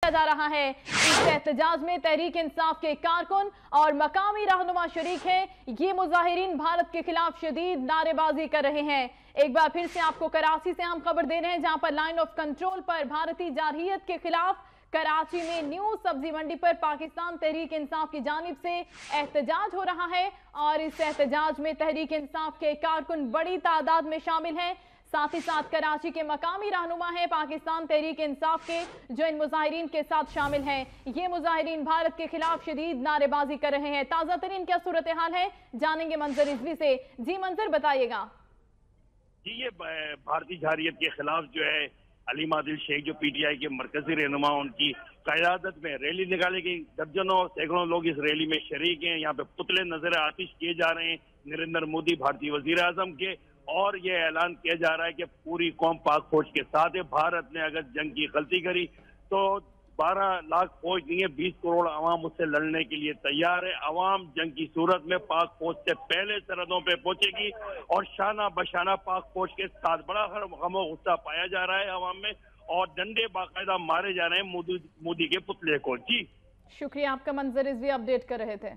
किया जा रहा है। इस एहतजाज में तहरीक इंसाफ के कारकुन और मकामी रहनुमा शरीक हैं। ये मुजाहिरीन भारत के खिलाफ शदीद नारेबाजी कर रहे हैं। एक बार फिर से आपको कराची से हम खबर दे रहे हैं, जहां पर लाइन ऑफ कंट्रोल पर भारतीय जारहियत के खिलाफ कराची में न्यू सब्जी मंडी पर पाकिस्तान तहरीक इंसाफ की जानिब से एहतजाज हो रहा है और इस एहतजाज में तहरीक इंसाफ के कारकुन बड़ी तादाद में शामिल हैं। साथ ही साथ कराची के मकामी रहनुमा हैं पाकिस्तान तहरीक इंसाफ के, जो इन मुजाहिरीन के साथ शामिल हैं। ये मुजाहिरीन भारत के खिलाफ शदीद नारेबाजी कर रहे हैं। ताज़ा तरीन क्या सूरत हाल है, जानेंगे मंजर रिजवी से। जी मंजर, बताइएगा। जी, ये भारतीय जारहियत के खिलाफ जो है अलीम आदिल शेख, जो पीटीआई के मरकजी रहनुमा, उनकी क़यादत में रैली निकाली गई। दर्जनों सैकड़ों लोग इस रैली में शरीक हैं। यहाँ पे पुतले नजर आतिश किए जा रहे हैं नरेंद्र मोदी, भारतीय वजीर आजम के, और ये ऐलान किया जा रहा है कि पूरी कौम पाक फौज के साथ है। भारत ने अगर जंग की गलती करी तो 12 लाख फौज नहीं है, 20 करोड़ अवाम उससे लड़ने के लिए तैयार है। अवाम जंग की सूरत में पाक फौज से पहले सरहदों पे पहुंचेगी और शाना बशाना पाक फौज के साथ। बड़ा गम और गुस्सा पाया जा रहा है अवाम में और डंडे बाकायदा मारे जा रहे हैं मोदी के पुतले को। जी शुक्रिया, आपका मंजर रिजवी अपडेट कर रहे थे।